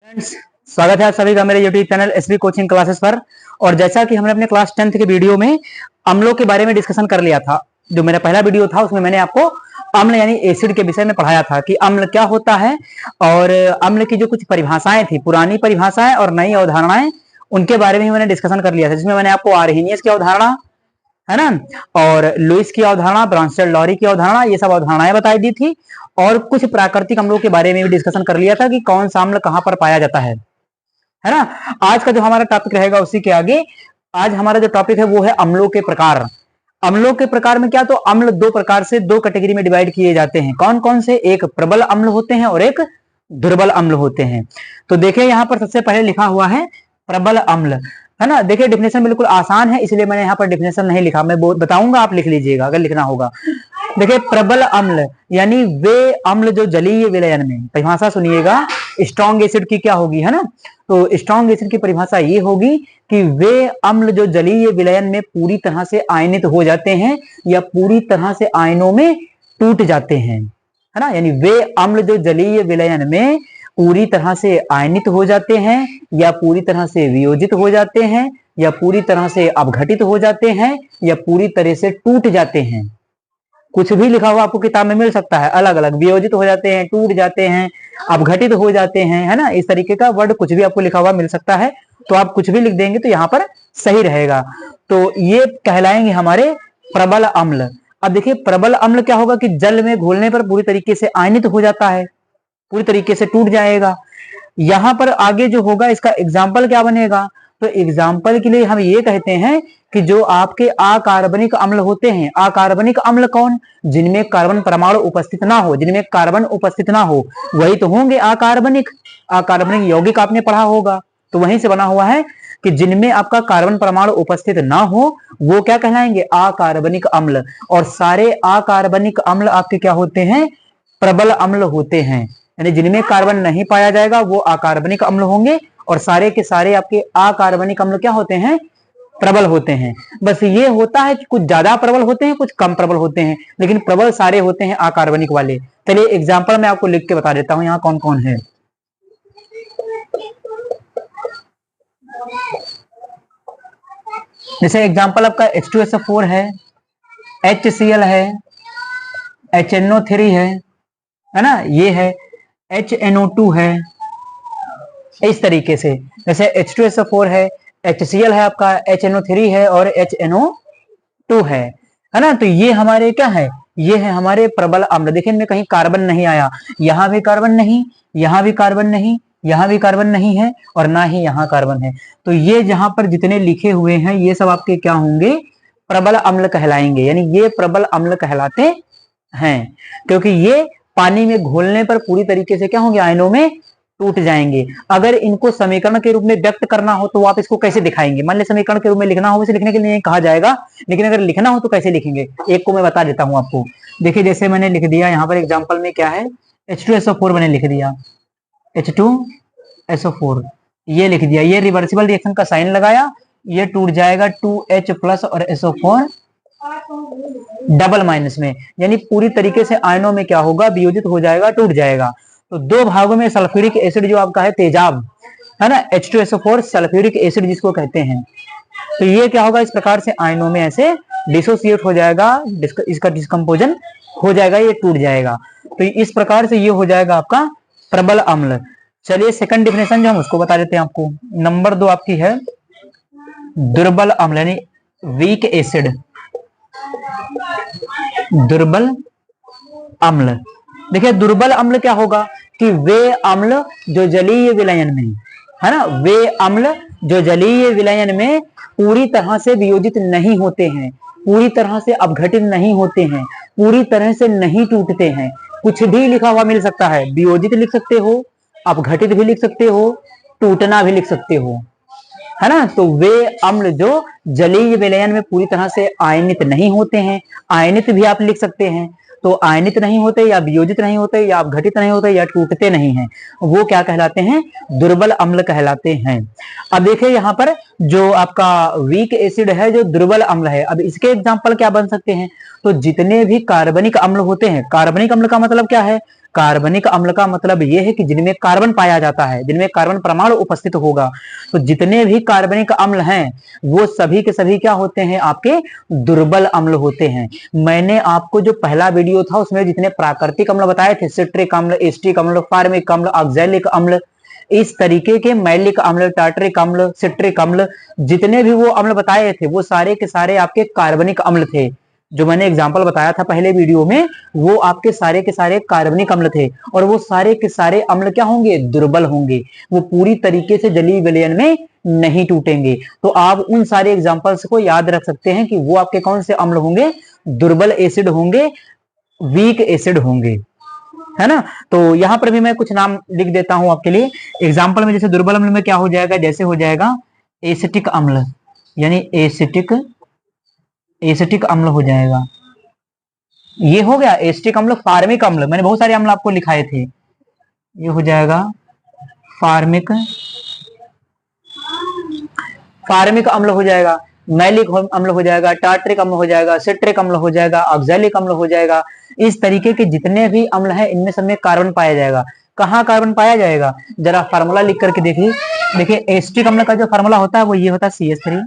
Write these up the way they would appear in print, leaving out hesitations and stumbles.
Friends, स्वागत है आप सभी का मेरे YouTube channel SB coaching classes पर। और जैसा कि हमने अपने क्लास 10th के वीडियो में अम्लों के बारे में डिस्कशन कर लिया था, जो मेरा पहला वीडियो था उसमें मैंने आपको अम्ल यानी एसिड के विषय में पढ़ाया था कि अम्ल क्या होता है और अम्ल की जो कुछ परिभाषाएं थी, पुरानी परिभाषाएं और नई अवधारणाएं, उनके बारे में मैंने डिस्कशन कर लिया था। जिसमें मैंने आपको आर्हेनियस की अवधारणा है ना, और लुईस की अवधारणा, ब्रांस्टेड-लॉरी की अवधारणा, ये सब अवधारणाएं बताई दी थी। और कुछ प्राकृतिक अम्लों के बारे में भी डिस्कशन कर लिया था कि कौन सा अम्ल कहां पर पाया जाता है ना। आज का जो हमारा टॉपिक रहेगा उसी के आगे, आज हमारा जो टॉपिक है वो है अम्लों के प्रकार। अम्लों के प्रकार में क्या, तो अम्ल दो प्रकार से, दो कैटेगरी में डिवाइड किए जाते हैं। कौन कौन से? एक प्रबल अम्ल होते हैं और एक दुर्बल अम्ल होते हैं। तो देखिए यहाँ पर सबसे पहले लिखा हुआ है प्रबल अम्ल, है ना। देखिए डेफिनेशन बिल्कुल आसान है, इसलिए मैंने यहाँ पर डेफिनेशन नहीं लिखा, मैं बताऊंगा, आप लिख लीजिएगा अगर लिखना होगा। देखिए प्रबल अम्ल यानी वे अम्ल जो जलीय विलयन में, परिभाषा सुनिएगा, स्ट्रॉन्ग एसिड की क्या होगी, है ना। तो स्ट्रॉन्ग एसिड की परिभाषा ये होगी कि वे अम्ल जो जलीय विलयन में पूरी तरह से आयनित हो जाते हैं या पूरी तरह से आयनों में टूट जाते हैं, है ना। यानी वे अम्ल जो जलीय विलयन में पूरी तरह से आयनित हो जाते हैं या पूरी तरह से वियोजित हो जाते हैं या पूरी तरह से अपघटित हो जाते हैं या पूरी तरह से टूट जाते हैं। कुछ भी लिखा हुआ आपको किताब में मिल सकता है, अलग अलग, वियोजित हो जाते हैं, टूट जाते हैं, अपघटित हो जाते हैं, है ना। इस तरीके का वर्ड कुछ भी आपको लिखा हुआ मिल सकता है, तो आप कुछ भी लिख देंगे तो यहाँ पर सही रहेगा। तो ये कहलाएंगे हमारे प्रबल अम्ल। अब देखिए प्रबल अम्ल क्या होगा कि जल में घोलने पर पूरी तरीके से आयनित हो जाता है, पूरी तरीके से टूट जाएगा। यहां पर आगे जो होगा इसका एग्जाम्पल क्या बनेगा, तो एग्जाम्पल के लिए हम ये कहते हैं कि जो आपके अकार्बनिक अम्ल होते हैं, अकार्बनिक अम्ल कौन? जिनमें कार्बन परमाणु उपस्थित ना हो, जिनमें कार्बन उपस्थित ना हो, वही तो होंगे अकार्बनिक। अकार्बनिक यौगिक आपने पढ़ा होगा, तो वहीं से बना हुआ है कि जिनमें आपका कार्बन परमाणु उपस्थित ना हो वो क्या कहलाएंगे? अकार्बनिक अम्ल। और सारे अकार्बनिक अम्ल आपके क्या होते हैं? प्रबल अम्ल होते हैं। यानी जिनमें कार्बन नहीं पाया जाएगा वो अकार्बनिक अम्ल होंगे, और सारे के सारे आपके अकार्बनिक अम्ल क्या होते हैं? प्रबल होते हैं। बस ये होता है कि कुछ ज्यादा प्रबल होते हैं, कुछ कम प्रबल होते हैं, लेकिन प्रबल सारे होते हैं अकार्बनिक वाले। चलिए एग्जाम्पल मैं आपको लिख के बता देता हूं यहाँ कौन कौन है। जैसे एग्जाम्पल आपका H2SO4 है, HCl है, HNO3 है ना, ये है HNO2 है, इस तरीके से। जैसे H2SO4 है, HCl है आपका, HNO3 है और HNO2 है ना। तो ये हमारे क्या है? ये है हमारे प्रबल अम्ल। देखिए इनमें कहीं कार्बन नहीं आया, यहां भी कार्बन नहीं, यहां भी कार्बन नहीं, यहां भी कार्बन नहीं है और ना ही यहां कार्बन है। तो ये जहां पर जितने लिखे हुए हैं ये सब आपके क्या होंगे? प्रबल अम्ल कहलाएंगे। यानी ये प्रबल अम्ल कहलाते हैं, क्योंकि ये पानी में घोलने पर पूरी तरीके से क्या होंगे? आयनों में टूट जाएंगे। अगर इनको समीकरण के रूप में व्यक्त करना हो तो आप इसको कैसे दिखाएंगे? मान लीजिए समीकरण के रूप में लिखना हो, इसे लिखने के लिए कहा जाएगा, लेकिन अगर लिखना हो तो कैसे लिखेंगे? एक को मैं बता देता हूं आपको। देखिए जैसे मैंने लिख दिया यहाँ पर एग्जाम्पल में क्या है, H2SO4 मैंने लिख दिया, H2SO4 ये लिख दिया, ये रिवर्सिबल रिएक्शन का साइन लगाया, ये टूट जाएगा 2H प्लस और SO4 डबल माइनस में। यानी पूरी तरीके से आयनों में क्या होगा? वियोजित हो जाएगा, टूट जाएगा। तो दो भागों में सल्फ्यूरिक एसिड जो आपका है तेजाब, है ना, H2SO4 सल्फ्यूरिक एसिड जिसको कहते हैं, तो ये क्या होगा? इस प्रकार से आयनों में ऐसे डिसोसिएट हो जाएगा, इसका डिस्कम्पोजन हो जाएगा, ये टूट जाएगा। तो इस प्रकार से ये हो जाएगा आपका प्रबल अम्ल। चलिए सेकंड डिफिनेशन जो हम उसको बता देते हैं आपको। नंबर 2 आपकी है दुर्बल अम्ल यानी वीक एसिड, दुर्बल अम्ल। देखिए दुर्बल अम्ल क्या होगा कि वे अम्ल जो जलीय विलयन में, है ना, वे अम्ल जो जलीय विलयन में पूरी तरह से वियोजित नहीं होते हैं, पूरी तरह से अपघटित नहीं होते हैं, पूरी तरह से नहीं टूटते हैं। कुछ भी लिखा हुआ मिल सकता है, वियोजित लिख सकते हो, अपघटित भी लिख सकते हो, टूटना भी लिख सकते हो, है ना। तो वे अम्ल जो जलीय विलयन में पूरी तरह से आयनित नहीं होते हैं, आयनित भी आप लिख सकते हैं, तो आयनित नहीं होते या वियोजित नहीं होते या अपघटित नहीं होते या टूटते नहीं हैं, वो क्या कहलाते हैं? दुर्बल अम्ल कहलाते हैं। अब देखिए यहाँ पर जो आपका वीक एसिड है जो दुर्बल अम्ल है, अब इसके एग्जाम्पल क्या बन सकते हैं? तो जितने भी कार्बनिक अम्ल होते हैं, कार्बनिक अम्ल का मतलब क्या है? कार्बनिक अम्ल का मतलब यह है कि जिनमें कार्बन पाया जाता है, जिनमें कार्बन परमाणु उपस्थित होगा। तो जितने भी कार्बनिक अम्ल हैं वो सभी के सभी क्या होते हैं, आपके दुर्बल अम्ल होते हैं। मैंने आपको जो पहला वीडियो था उसमें जितने प्राकृतिक अम्ल बताए थे, सिट्रिक अम्ल, एस्टिक अम्ल, फार्मिक अम्ल, ऑक्सैलिक अम्ल, इस तरीके के मैलिक अम्ल, टार्टरिक अम्ल, सिट्रिक अम्ल, जितने भी वो अम्ल बताए थे वो सारे के सारे आपके कार्बनिक अम्ल थे। जो मैंने एग्जाम्पल बताया था पहले वीडियो में वो आपके सारे के सारे कार्बनिक अम्ल थे, और वो सारे के सारे अम्ल क्या होंगे, दुर्बल होंगे, वो पूरी तरीके से जलीय विलयन में नहीं टूटेंगे। तो आप उन सारे एग्जाम्पल्स को याद रख सकते हैं कि वो आपके कौन से अम्ल होंगे, दुर्बल एसिड होंगे, वीक एसिड होंगे, है ना। तो यहां पर भी मैं कुछ नाम लिख देता हूं आपके लिए एग्जाम्पल में। जैसे दुर्बल अम्ल में क्या हो जाएगा, जैसे हो जाएगा एसिटिक अम्ल, यानी एसिटिक अम्ल हो जाएगा, ये हो गया एसिटिक अम्ल। फार्मिक अम्ल, मैंने बहुत सारे अम्ल आपको लिखाए थे, ये हो जाएगा फार्मिक अम्ल हो जाएगा, मैलिक अम्ल हो जाएगा, टार्टरिक अम्ल हो जाएगा, सिट्रिक अम्ल हो जाएगा, ऑक्सैलिक अम्ल हो जाएगा। इस तरीके के जितने भी अम्ल हैं इनमें सब में कार्बन पाया जाएगा। कहाँ कार्बन पाया जाएगा, जरा फार्मूला लिख करके देखिए। देखिए एसिटिक अम्ल का जो फार्मूला होता है वो ये होता है CH3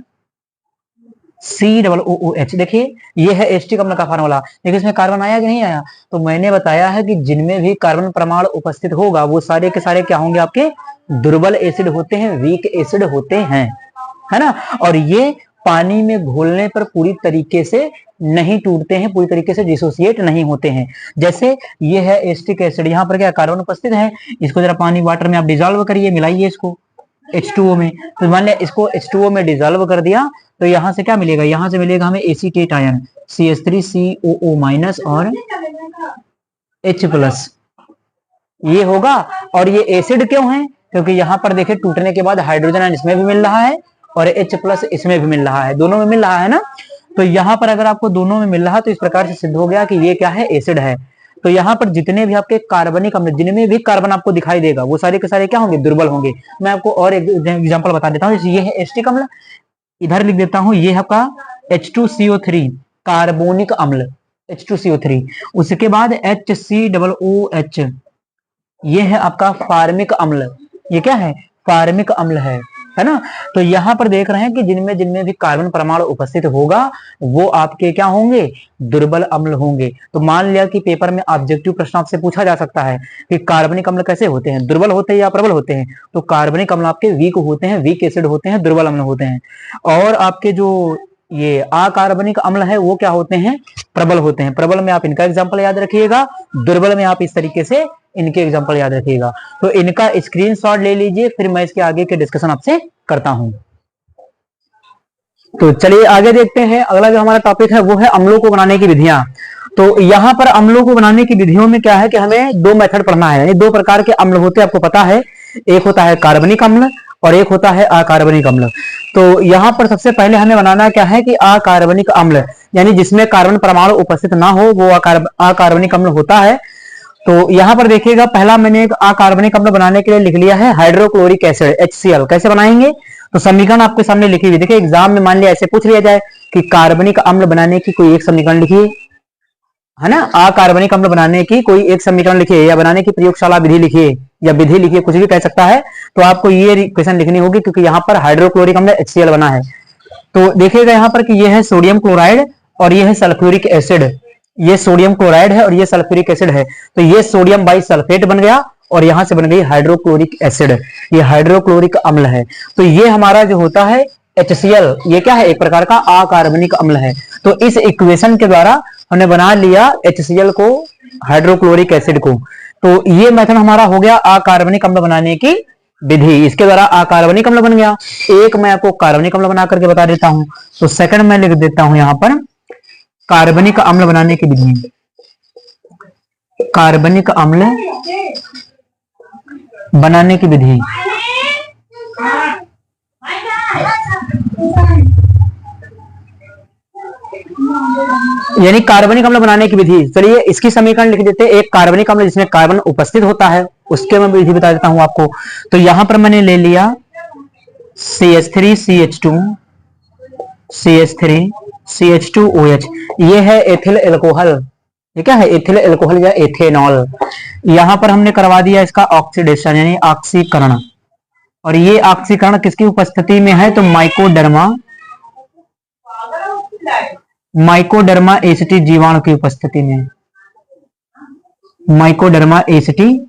COOH। देखिए ये है एसिटिक अम्ल का फार्मूला। देखिए इसमें कार्बन आया कि नहीं आया। तो मैंने बताया है कि जिनमें भी कार्बन परमाणु उपस्थित होगा वो सारे के सारे क्या होंगे, आपके दुर्बल एसिड होते हैं, वीक एसिड होते हैं, है ना। और ये पानी में घोलने पर पूरी तरीके से नहीं टूटते हैं, पूरी तरीके से डिसोसिएट नहीं होते हैं। जैसे ये है एसिटिक एसिड, यहाँ पर क्या कार्बन उपस्थित है, इसको जरा पानी वाटर में आप डिजोल्व करिए, मिलाइए इसको H2O में। तो मान लिया इसको H2O में डिजोल्व कर दिया तो यहां से क्या मिलेगा, यहां से मिलेगा हमें एसीटेट आयन CH3COO- और H+, ये होगा। और ये एसिड क्यों है, क्योंकि यहां पर देखिए टूटने के बाद हाइड्रोजन आयन इसमें भी मिल रहा है और H+ इसमें भी मिल रहा है, दोनों में मिल रहा है ना। तो यहां पर अगर आपको दोनों में मिल रहा है तो इस प्रकार से सिद्ध हो गया कि ये क्या है, एसिड है। तो यहाँ पर जितने भी आपके कार्बनिक अम्ल, जिनमें भी कार्बन आपको दिखाई देगा वो सारे के सारे क्या होंगे, दुर्बल होंगे। मैं आपको और एक एग्जांपल बता देता हूँ। ये है एसिटिक अम्ल, इधर लिख देता हूँ, ये है आपका H2CO3 कार्बोनिक अम्ल, H2CO3। उसके बाद HCOOH, ये है आपका फार्मिक अम्ल। ये क्या है, फार्मिक अम्ल है ना। तो यहां पर देख रहे हैं कि जिनमें जिनमें भी कार्बन परमाणु उपस्थित होगा वो आपके क्या होंगे, दुर्बल अम्ल होंगे। तो मान लिया कि पेपर में ऑब्जेक्टिव प्रश्न आपसे पूछा जा सकता है कि कार्बनिक अम्ल कैसे होते हैं, दुर्बल होते हैं या प्रबल होते हैं। तो कार्बनिक अम्ल आपके वीक होते हैं, वीक एसिड होते हैं, दुर्बल अम्ल होते हैं। और आपके जो ये अकार्बनिक अम्ल है वो क्या होते हैं, प्रबल होते हैं। प्रबल में आप इनका एग्जाम्पल याद रखिएगा, दुर्बल में आप इस तरीके से इनके एग्जाम्पल याद रखिएगा। तो इनका स्क्रीनशॉट ले लीजिए, फिर मैं इसके आगे के डिस्कशन आपसे करता हूं। तो चलिए आगे देखते हैं। अगला जो हमारा टॉपिक है वो है अम्लों को बनाने की विधियां। तो यहाँ पर अम्लों को बनाने की विधियों में क्या है कि हमें दो मेथड पढ़ना है, यानी दो प्रकार के अम्ल होते हैं, आपको पता है। एक होता है कार्बनिक अम्ल और एक होता है अकार्बनिक अम्ल। तो यहाँ पर सबसे पहले हमें बनाना क्या है कि अकार्बनिक अम्ल, यानी जिसमें कार्बन परमाणु उपस्थित ना हो वो अकार्बनिक अम्ल होता है। तो यहाँ पर देखिएगा, पहला मैंने एक अकार्बनिक अम्ल बनाने के लिए लिख लिया है हाइड्रोक्लोरिक एसिड HCl। कैसे बनाएंगे, तो समीकरण आपके सामने लिखी हुई। देखिए एग्जाम में मान लिया ऐसे पूछ लिया जाए कि कार्बनिक अम्ल बनाने की कोई एक समीकरण लिखिए, है ना। अकार्बनिक अम्ल बनाने की कोई एक समीकरण लिखिए या बनाने की प्रयोगशाला विधि लिखिए या विधि लिखिए, कुछ भी कह सकता है। तो आपको ये क्वेश्चन लिखनी होगी क्योंकि यहाँ पर हाइड्रोक्लोरिक अम्ल HCl बना है। तो देखिएगा यहाँ पर कि ये है सोडियम क्लोराइड और ये है सल्फ्यूरिक एसिड। ये सोडियम क्लोराइड है और ये सल्फ्यूरिक एसिड है। तो ये सोडियम बाई सल्फेट बन गया और यहां से बन गई हाइड्रोक्लोरिक एसिड, ये हाइड्रोक्लोरिक अम्ल है। तो ये हमारा जो होता है HCl, ये क्या है, एक प्रकार का अकार्बनिक अम्ल है। तो इस इक्वेशन के द्वारा हमने बना लिया HCl को, हाइड्रोक्लोरिक एसिड को। तो ये मेथड हमारा हो गया अकार्बनिक अम्ल बनाने की विधि, इसके द्वारा अकार्बनिक अम्ल बन गया। एक मैं आपको कार्बनिक अम्ल बना करके बता देता हूं। तो सेकंड मैं लिख देता हूं यहां पर कार्बनिक अम्ल बनाने की विधि। कार्बनिक अम्ल बनाने की विधि, यानी कार्बनिक अम्ल बनाने की विधि। चलिए इसकी समीकरण लिख देते हैं। एक कार्बनिक अम्ल जिसमें कार्बन उपस्थित होता है उसके मैं विधि बता देता हूं आपको। तो यहां पर मैंने ले लिया CH3CH2 CH3CH2OH, ये है एथिल एल्कोहल, ये क्या है, एथिल अल्कोहल या एथेनॉल। यहां पर हमने करवा दिया इसका ऑक्सीडेशन यानी ऑक्सीकरण, और ये ऑक्सीकरण किसकी उपस्थिति में है, तो माइकोडर्मा एसिटी जीवाणु की उपस्थिति में, माइकोडर्मा एसिटी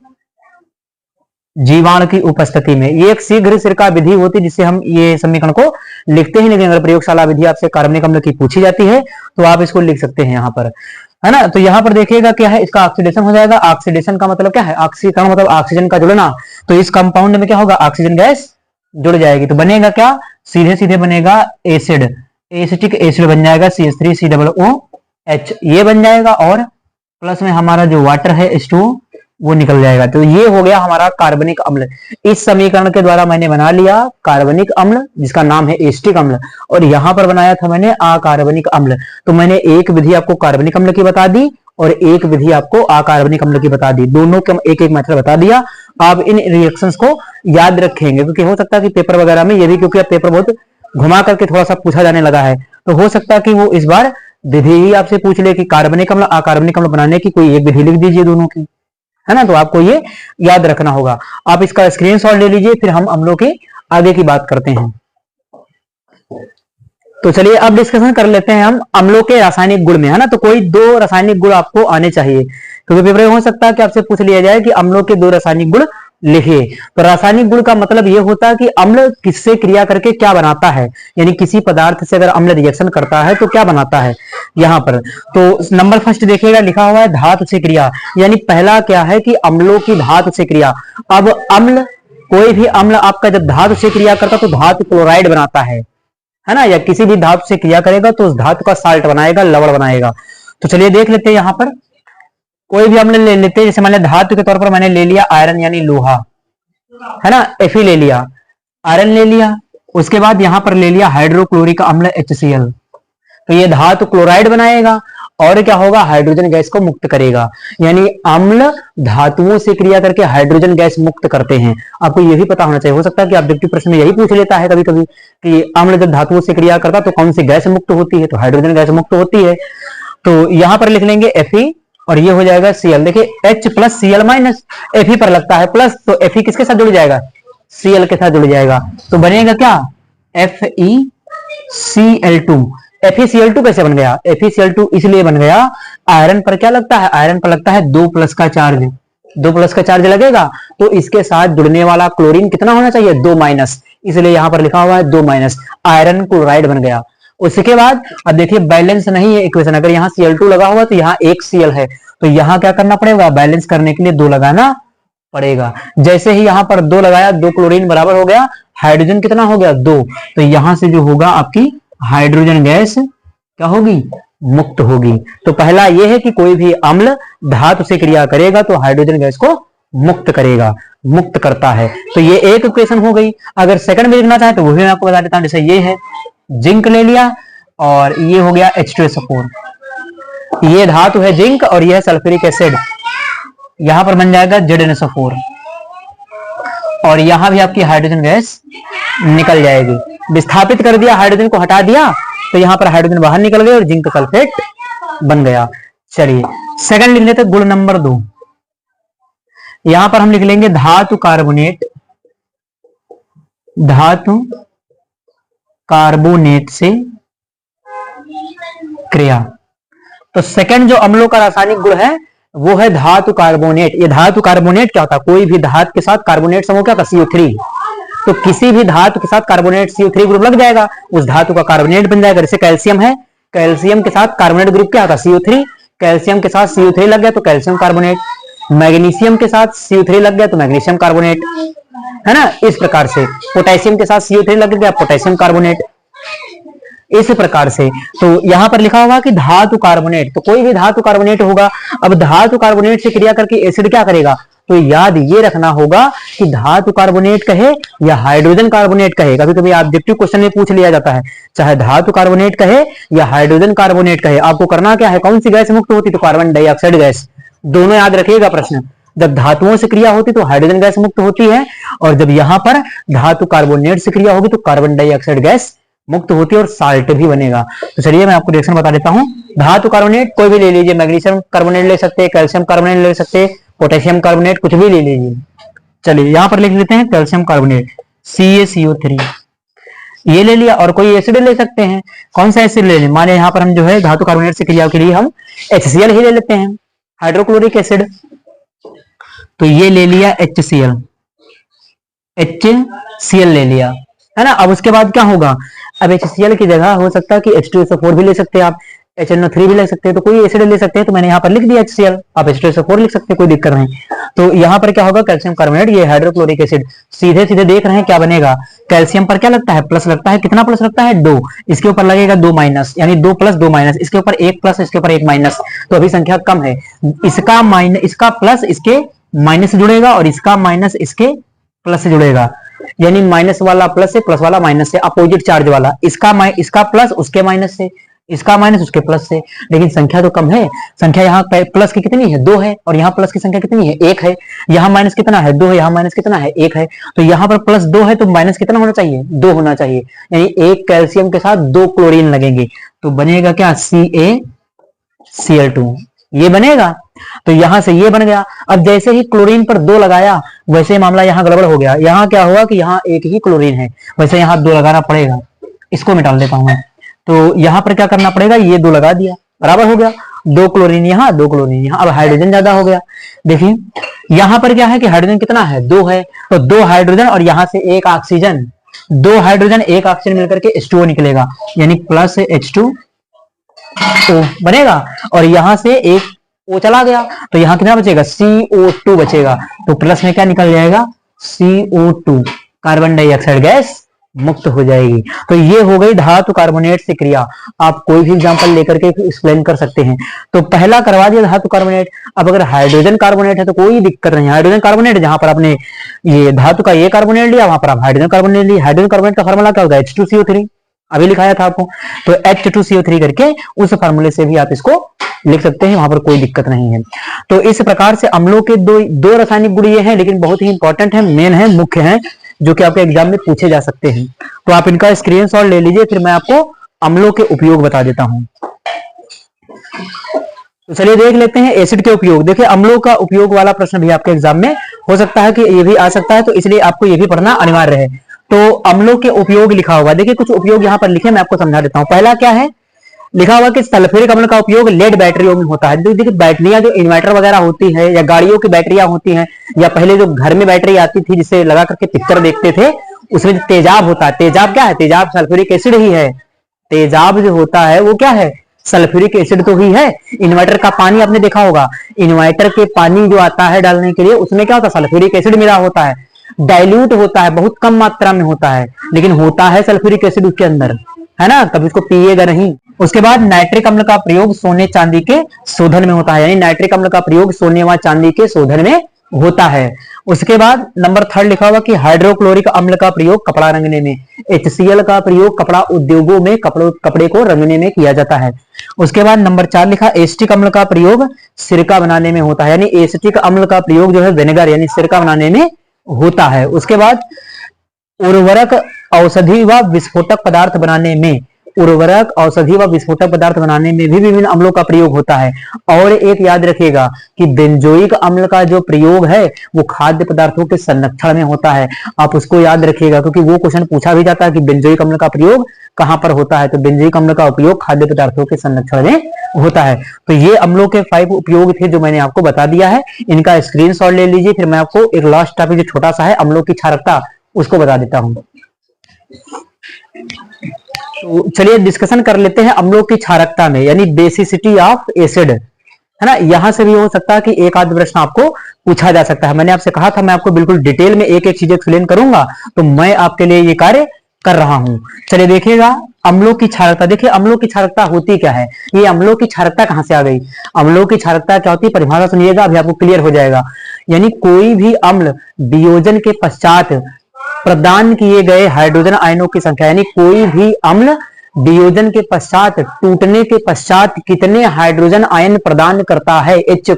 जीवाणु की उपस्थिति में। ये एक शीघ्र सिरका विधि होती है जिससे हम ये समीकरण को लिखते ही, लेकिन अगर प्रयोगशाला विधि आपसे कार्बनिक अम्ल की पूछी जाती है तो आप इसको लिख सकते हैं यहाँ पर, है ना। तो यहाँ पर देखिएगा क्या है, इसका ऑक्सीडेशन हो जाएगा। ऑक्सीडेशन का मतलब क्या है, ऑक्सीकरण मतलब ऑक्सीजन का जुड़ना। तो इस कंपाउंड में क्या होगा, ऑक्सीजन गैस जुड़ जाएगी, तो बनेगा क्या, सीधे सीधे बनेगा एसिड, एसिटिक एसिड बन जाएगा CH3COOH, ये बन जाएगा, और प्लस में हमारा जो वाटर है H2 वो निकल जाएगा। तो ये हो गया हमारा कार्बनिक अम्ल। इस समीकरण के द्वारा मैंने बना लिया कार्बनिक अम्ल जिसका नाम है एसिटिक अम्ल, और यहां पर बनाया था मैंने अकार्बनिक अम्ल। तो मैंने एक विधि आपको कार्बनिक अम्ल की बता दी और एक विधि आपको अकार्बनिक अम्ल की बता दी, दोनों का एक एक मेथड बता दिया। आप इन रिएक्शंस को याद रखेंगे क्योंकि हो सकता है कि पेपर वगैरह में ये भी, क्योंकि अब पेपर बहुत घुमा करके थोड़ा सा पूछा जाने लगा है, तो हो सकता है कि वो इस बार विधि ही आपसे पूछ ले कि कार्बनिक अम्ल अकार्बनिक अम्ल बनाने की कोई एक विधि लिख दीजिए दोनों की, है ना। तो आपको ये याद रखना होगा। आप इसका स्क्रीनशॉट ले लीजिए, फिर हम अम्लों के आगे की बात करते हैं। तो चलिए अब डिस्कशन कर लेते हैं हम अम्लों के रासायनिक गुण में, है ना। तो कोई दो रासायनिक गुण आपको आने चाहिए, क्योंकि पेपर में हो सकता है कि आपसे पूछ लिया जाए कि अम्लों के दो रासायनिक गुण लिखिए। तो रासायनिक गुण का मतलब यह होता है कि अम्ल किससे क्रिया करके क्या बनाता है, यानी किसी पदार्थ से अगर अम्ल रिएक्शन करता है तो क्या बनाता है यहाँ पर। तो नंबर फर्स्ट देखिएगा, लिखा हुआ है धातु से क्रिया, यानी पहला क्या है कि अम्लों की धातु से क्रिया। अब अम्ल, कोई भी अम्ल आपका जब धातु से क्रिया करता तो धातु क्लोराइड बनाता है ना, या किसी भी धातु से क्रिया करेगा तो उस धातु का साल्ट बनाएगा, लवण बनाएगा। तो चलिए देख लेते हैं, यहाँ पर कोई भी अम्ल ले लेते हैं, जैसे मान लिया धातु के तौर पर मैंने ले लिया आयरन यानी लोहा, है ना, Fe ले लिया, आयरन ले लिया, उसके बाद यहां पर ले लिया हाइड्रोक्लोरिक अम्ल HCl। तो ये धातु क्लोराइड बनाएगा और क्या होगा, हाइड्रोजन गैस को मुक्त करेगा। यानी अम्ल धातुओं से क्रिया करके हाइड्रोजन गैस मुक्त करते हैं। आपको ये भी पता होना चाहिए, हो सकता है कि ऑब्जेक्टिव प्रश्न में यही पूछ लेता है कभी कभी कि अम्ल जब धातुओं से क्रिया करता तो कौन सी गैस मुक्त होती है, तो हाइड्रोजन गैस मुक्त होती है। तो यहां पर लिख लेंगे Fe और ये हो जाएगा Cl। देखिए H plus Cl minus, Fe पर लगता है प्लस, तो Fe किसके साथ जुड़ जाएगा, Cl के साथ जुड़ जाएगा। तो बनेगा क्या, FeCl2। FeCl2 कैसे बन गया, FeCl2 इसलिए बन गया, आयरन पर क्या लगता है, आयरन पर लगता है 2 प्लस का चार्ज, 2 प्लस का चार्ज लगेगा, तो इसके साथ जुड़ने वाला क्लोरीन कितना होना चाहिए, 2 माइनस, इसलिए यहां पर लिखा हुआ है 2 माइनस, आयरन क्लोराइड बन गया। उसके बाद अब देखिए बैलेंस नहीं है इक्वेशन, अगर यहाँ Cl2 लगा हुआ तो यहाँ एक Cl है, तो यहाँ क्या करना पड़ेगा, बैलेंस करने के लिए 2 लगाना पड़ेगा। जैसे ही यहाँ पर 2 लगाया, 2 क्लोरीन बराबर हो गया, हाइड्रोजन कितना हो गया, 2, तो यहां से जो होगा आपकी हाइड्रोजन गैस क्या होगी, मुक्त होगी। तो पहला यह है कि कोई भी अम्ल धातु से क्रिया करेगा तो हाइड्रोजन गैस को मुक्त करेगा, मुक्त करता है। तो ये एक इक्वेशन हो गई। अगर सेकंड में लिखना चाहे तो वो भी मैं आपको बता देता हूं, जैसे ये है जिंक ले लिया और ये हो गया H2SO4, ये धातु है जिंक और ये है सल्फ्यूरिक एसिड, यहां पर बन जाएगा ZnSO4 और यहां भी आपकी हाइड्रोजन गैस निकल जाएगी। विस्थापित कर दिया, हाइड्रोजन को हटा दिया, तो यहां पर हाइड्रोजन बाहर निकल गए और जिंक सल्फेट बन गया। चलिए सेकंड लिख लेते गुण नंबर 2। यहां पर हम लिख लेंगे धातु कार्बोनेट, धातु कार्बोनेट से क्रिया। तो सेकंड जो अम्लों का रासायनिक गुण है वो है धातु कार्बोनेट। ये धातु कार्बोनेट क्या होता है, कोई भी धातु के साथ कार्बोनेट समूह क्या होता है, CO3। तो किसी भी धातु के साथ कार्बोनेट CO3 ग्रुप लग जाएगा, उस धातु का कार्बोनेट बन जाएगा। जैसे कैल्शियम है, कैल्शियम के साथ कार्बोनेट ग्रुप क्या होता है, CO3, कैल्शियम के साथ CO3 लग गया तो कैल्शियम कार्बोनेट, मैग्नीशियम के साथ CO3 लग गया तो मैग्नीशियम कार्बोनेट, है ना। इस प्रकार से पोटेशियम के साथ CO3 लग गया पोटेशियम कार्बोनेट, इस प्रकार से। तो यहां पर लिखा हुआ कि धातु कार्बोनेट, तो कोई भी धातु कार्बोनेट होगा। अब धातु कार्बोनेट से क्रिया करके एसिड क्या करेगा, तो याद ये रखना होगा कि धातु कार्बोनेट कहे या हाइड्रोजन कार्बोनेट कहे। कभी कभी ऑब्जेक्टिव क्वेश्चन में पूछ लिया जाता है, चाहे धातु कार्बोनेट कहे या हाइड्रोजन कार्बोनेट कहे, आपको करना क्या है, कौन सी गैस मुक्त होती, तो कार्बन डाइऑक्साइड गैस। दोनों याद रखिएगा प्रश्न, जब धातुओं से क्रिया होती तो हाइड्रोजन गैस मुक्त होती है और जब यहां पर धातु कार्बोनेट से क्रिया होगी तो कार्बन डाइऑक्साइड गैस मुक्त होती है और साल्ट भी बनेगा। तो चलिए मैं आपको रिएक्शन बता देता हूं। धातु कार्बोनेट कोई भी ले लीजिए, मैग्नीशियम कार्बोनेट ले सकते हैं, कैल्शियम कार्बोनेट ले सकते हैं, पोटेशियम कार्बोनेट, कुछ भी ले लीजिए। चलिए यहां पर लिख लेते हैं कैल्शियम कार्बोनेट CaCO3, ये ले लिया। और कोई एसिड ले सकते हैं, कौन सा एसिड ले लें? माने यहाँ पर हम जो है धातु कार्बोनेट से क्रिया के लिए हम HCl ही ले लेते हैं, हाइड्रोक्लोरिक एसिड। तो ये ले लिया HCl ले लिया, है ना। अब उसके बाद क्या होगा? अब HCl की जगह हो सकता है कि H2SO4 भी ले सकते हैं आप, HNO3 भी ले सकते हैं, तो कोई एसिड ले सकते हैं। तो मैंने यहाँ पर लिख दिया HCl, आप H2SO4 लिख सकते हैं, कोई दिक्कत नहीं। तो यहाँ पर क्या होगा? कैल्शियम कार्बोनेट, ये हाइड्रोक्लोरिक एसिड। सीधे सीधे देख रहे हैं क्या बनेगा? कैल्शियम पर क्या लगता है? प्लस लगता है। कितना प्लस लगता है? 2। इसके ऊपर लगेगा 2 माइनस, यानी 2 प्लस 2 माइनस, इसके ऊपर 1 प्लस, इसके ऊपर 1 माइनस। तो अभी संख्या कम है, इसका प्लस इसके माइनस से जुड़ेगा और इसका माइनस इसके प्लस से जुड़ेगा, यानी माइनस वाला प्लस से, प्लस वाला माइनस से, अपोजिट चार्ज वाला। इसका प्लस उसके माइनस से, इसका माइनस उसके प्लस से। लेकिन संख्या तो कम है, संख्या यहाँ प्लस की कितनी है? 2 है, और यहाँ प्लस की संख्या कितनी है? 1 है। यहाँ माइनस कितना है? 2 है। यहाँ माइनस कितना है? 1 है। तो यहाँ पर प्लस 2 है, तो माइनस कितना होना चाहिए? 2 होना चाहिए। यानी एक कैल्शियम के साथ 2 क्लोरीन लगेंगे, तो बनेगा क्या? CaCl2, ये बनेगा। तो यहां से ये बन गया। अब जैसे ही क्लोरीन पर 2 लगाया, वैसे मामला यहाँ गड़बड़ हो गया। यहाँ क्या हुआ कि यहाँ एक ही क्लोरीन है, वैसे यहाँ 2 लगाना पड़ेगा। इसको मिटा देता हूं मैं। तो यहाँ पर क्या करना पड़ेगा? ये 2 लगा दिया, बराबर हो गया। 2 क्लोरीन यहाँ, 2 क्लोरीन यहाँ। अब हाइड्रोजन ज्यादा हो गया। देखिए यहाँ पर क्या है कि हाइड्रोजन कितना है? 2 है। तो 2 हाइड्रोजन और यहाँ से 1 ऑक्सीजन, 2 हाइड्रोजन 1 ऑक्सीजन मिलकर के H2O निकलेगा, यानी प्लस H2O बनेगा। और यहाँ से एक O चला गया, तो यहाँ कितना बचेगा? CO2 बचेगा। तो प्लस में क्या निकल जाएगा? CO2, कार्बन डाइऑक्साइड गैस मुक्त हो जाएगी। तो ये हो गई धातु कार्बोनेट से क्रिया। आप कोई भी एग्जांपल लेकर के एक्सप्लेन कर सकते हैं। तो पहला करवा दिया धातु कार्बोनेट। अब अगर हाइड्रोजन कार्बोनेट है तो कोई दिक्कत नहीं। हाइड्रोजन कार्बोनेट जहां पर आपने ये धातु का ये कार्बोनेट लिया, वहां पर आप हाइड्रोजन कार्बोनेट लिया। हाइड्रोजन कार्बोनेट का फॉर्मूला क्या होगा? H2CO3, अभी लिखाया था आपको। तो H2CO3 करके उस फार्मूले से भी आप इसको लिख सकते हैं, वहां पर कोई दिक्कत नहीं है। तो इस प्रकार से अम्लों के दो रासायनिक गुण ये हैं, लेकिन बहुत ही इंपॉर्टेंट है, मेन है, मुख्य है, जो कि आपके एग्जाम में पूछे जा सकते हैं। तो आप इनका स्क्रीनशॉट ले लीजिए, फिर मैं आपको अम्लों के उपयोग बता देता हूं। तो चलिए देख लेते हैं एसिड के उपयोग। देखिए अम्लों का उपयोग वाला प्रश्न भी आपके एग्जाम में हो सकता है कि ये भी आ सकता है, तो इसलिए आपको ये भी पढ़ना अनिवार्य है। तो अम्लों के उपयोग लिखा होगा, देखिए कुछ उपयोग यहाँ पर लिखे, मैं आपको समझा देता हूँ। पहला क्या है? लिखा हुआ कि सल्फ्यूरिक अम्ल का उपयोग लेड बैटरियों में होता है। देखिए बैटरियां जो इन्वर्टर वगैरह होती है, या गाड़ियों की बैटरियां होती हैं, या पहले जो घर में बैटरी आती थी जिसे लगा करके पिक्चर देखते थे, उसमें तेजाब होता है। तेजाब क्या है? तेजाब सल्फ्यूरिक एसिड ही है। तेजाब जो होता है वो क्या है? सल्फ्यूरिक एसिड तो ही है। इन्वर्टर का पानी आपने देखा होगा, इन्वर्टर के पानी जो आता है डालने के लिए, उसमें क्या होता है? सल्फ्यूरिक एसिड मिला होता है। डाइल्यूट होता है, बहुत कम मात्रा में होता है, लेकिन होता है सल्फ्यूरिक एसिड उसके अंदर, है ना। कभी उसको पिएगा नहीं। उसके बाद नाइट्रिक अम्ल का प्रयोग सोने चांदी के शोधन में होता है, यानी नाइट्रिक अम्ल का प्रयोग सोने व चांदी के शोधन में होता है। उसके बाद नंबर 3 लिखा हुआ कि हाइड्रोक्लोरिक अम्ल का प्रयोग कपड़ा रंगने में, HCl का प्रयोग कपड़ा उद्योगों में कपड़े को रंगने में किया जाता है। उसके बाद नंबर 4 लिखा एसिटिक अम्ल का प्रयोग सिरका बनाने में होता है, यानी एसिटिक अम्ल का प्रयोग जो है विनेगर यानी सिरका बनाने में होता है। उसके बाद उर्वरक, औषधि व विस्फोटक पदार्थ बनाने में, उर्वरक, औषधि व विस्फोटक पदार्थ बनाने में भी विभिन्न अम्लों का प्रयोग होता है। और एक याद रखिएगा कि बेंजोइक अम्ल का जो प्रयोग है वो खाद्य पदार्थों के संरक्षण में होता है। आप उसको याद रखिएगा, क्योंकि वो क्वेश्चन पूछा भी जाता है कि बेंजोइक अम्ल का प्रयोग कहां पर होता है। तो बेंजोइक अम्ल का उपयोग खाद्य पदार्थों के संरक्षण में होता है। तो ये अम्लों के 5 उपयोग थे जो मैंने आपको बता दिया है। इनका स्क्रीनशॉट ले लीजिए। फिर मैं आपको एक लास्ट टॉपिक जो छोटा सा है अम्लों की क्षारकता, उसको बता देता हूं। तो चलिए डिस्कशन कर लेते हैं अम्लों की क्षारकता में, यानी बेसिसिटी ऑफ एसिड, है ना। यहां से भी हो सकता है कि एक आध प्रश्न आपको पूछा जा सकता है। मैंने आपसे कहा था मैं आपको बिल्कुल डिटेल में एक एक चीज एक्सप्लेन करूंगा, तो मैं आपके लिए ये कार्य कर रहा हूं। चलिए देखिएगा अम्लों की क्षारकता। देखिए अम्लों की क्षारकता होती क्या है? ये अम्लों की क्षारकता कहां से आ गई? अम्लों की क्षारकता क्या होती है? परिभाषा सुनिएगा, अभी आपको क्लियर हो जाएगा। यानी कोई भी अम्ल वियोजन के पश्चात प्रदान किए गए हाइड्रोजन आयनों की संख्या, यानी कोई भी अम्ल वियोजन के पश्चात, टूटने के पश्चात कितने हाइड्रोजन आयन प्रदान करता है H+,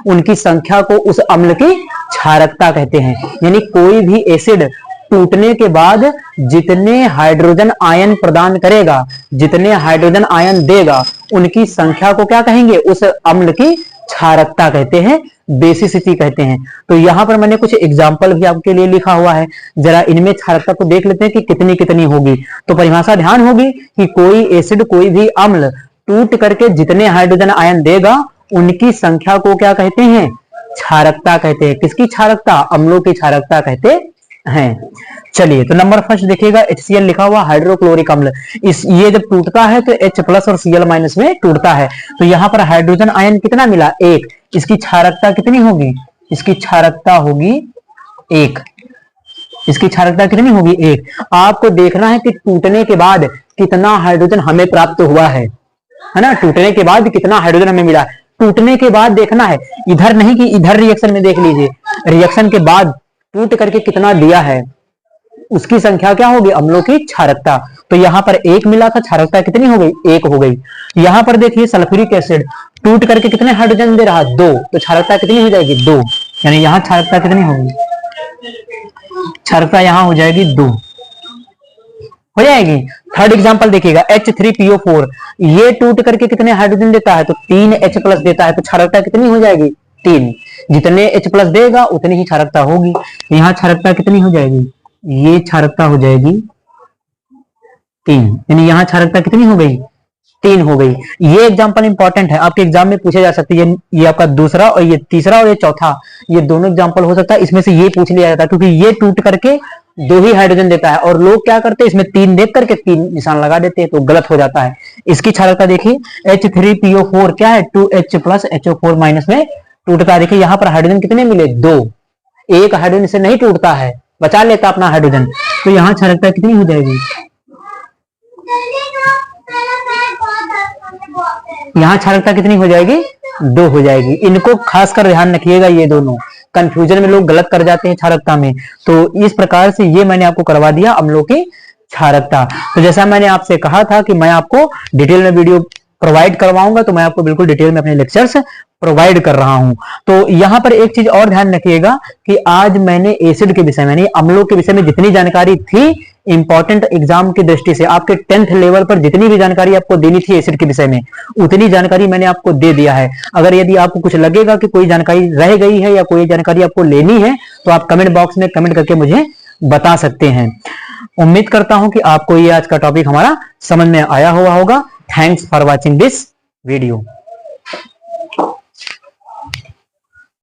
उनकी संख्या को उस अम्ल की क्षारकता कहते हैं। यानी कोई भी एसिड टूटने के बाद जितने हाइड्रोजन आयन प्रदान करेगा, जितने हाइड्रोजन आयन देगा, उनकी संख्या को क्या कहेंगे? उस अम्ल की क्षारकता कहते हैं, बेसिसिटी कहते हैं। तो यहां पर मैंने कुछ एग्जाम्पल भी आपके लिए लिखा हुआ है, जरा इनमें क्षारकता को देख लेते हैं कि कितनी कितनी होगी। तो परिभाषा ध्यान होगी कि कोई एसिड, कोई भी अम्ल टूट करके जितने हाइड्रोजन आयन देगा, उनकी संख्या को क्या कहते हैं? क्षारकता कहते हैं। किसकी क्षारकता? अम्लों की क्षारकता कहते हैं। चलिए, तो नंबर फर्स्ट देखिएगा, HCl लिखा हुआ, हाइड्रोक्लोरिक अम्ल। ये जब टूटता है तो H+ और Cl- में टूटता है। तो यहाँ पर हाइड्रोजन आयन कितना मिला? 1। इसकी क्षारकता कितनी होगी? इसकी क्षारकता होगी 1। इसकी क्षारकता कितनी होगी? 1। आपको देखना है कि टूटने के बाद कितना हाइड्रोजन हमें प्राप्त हुआ है ना? टूटने के बाद कितना हाइड्रोजन हमें मिला। टूटने के बाद देखना है, इधर नहीं कि इधर रिएक्शन में देख लीजिए। रिएक्शन के बाद टूट करके कितना दिया है, उसकी संख्या क्या होगी? अम्लों की क्षारकता। तो यहाँ पर 1 मिला था, क्षारकता कितनी हो गई? 1 हो गई। यहाँ पर देखिए, सल्फ्यूरिक एसिड टूट करके कितने हाइड्रोजन दे रहा? 2। तो क्षारकता कितनी हो जाएगी? 2। यानी यहाँ क्षारकता कितनी होगी? क्षारकता यहाँ हो जाएगी 2 हो जाएगी। थर्ड एग्जांपल देखिएगा, H3PO4, ये टूट करके कितने हाइड्रोजन देता है? तो 3 H+ देता है। तो क्षारकता कितनी हो जाएगी? 3। जितने H+ देगा उतनी ही क्षारकता होगी। यहाँ क्षारकता कितनी हो जाएगी? ये क्षारकता हो जाएगी 3। यानी यहाँ क्षारकता कितनी हो गई? 3 हो गई। ये एग्जांपल इंपॉर्टेंट है, आपके एग्जाम में पूछे जा सकते हैं। ये आपका दूसरा और ये तीसरा और ये चौथा, ये दोनों एग्जांपल हो सकता है। इसमें से ये पूछ लिया जाता है, क्योंकि ये टूट करके 2 ही हाइड्रोजन देता है और लोग क्या करते हैं, इसमें 3 देख करके 3 निशान लगा देते हैं, तो गलत हो जाता है। इसकी क्षारकता देखिए, H3PO4 क्या है? 2H+ HO4- में टूटता है। देखिए यहाँ पर हाइड्रोजन कितने मिले? 2। एक हाइड्रोजन से नहीं टूटता है, बचा लेता अपना हाइड्रोजन। तो यहाँ क्षारकता कितनी हो जाएगी? यहाँ क्षारकता कितनी हो जाएगी? 2 हो जाएगी। इनको खासकर ध्यान रखिएगा, ये दोनों कंफ्यूजन में लोग गलत कर जाते हैं क्षारकता में। तो इस प्रकार से ये मैंने आपको करवा दिया अम्लों की क्षारकता। तो जैसा मैंने आपसे कहा था कि मैं आपको डिटेल में वीडियो प्रोवाइड करवाऊंगा, तो मैं आपको बिल्कुल डिटेल में अपने लेक्चर्स प्रोवाइड कर रहा हूं। तो यहां पर एक चीज और ध्यान रखिएगा कि आज मैंने एसिड के विषय में, यानी अम्लों के विषय में जितनी जानकारी थी, इंपॉर्टेंट एग्जाम की दृष्टि से आपके 10th लेवल पर जितनी भी जानकारी आपको देनी थी एसिड के विषय में, उतनी जानकारी मैंने आपको दे दिया है। अगर यदि आपको कुछ लगेगा कि कोई जानकारी रह गई है या कोई जानकारी आपको लेनी है, तो आप कमेंट बॉक्स में कमेंट करके मुझे बता सकते हैं। उम्मीद करता हूं कि आपको ये आज का टॉपिक हमारा समझ में आया हुआ होगा। Thanks for watching this video.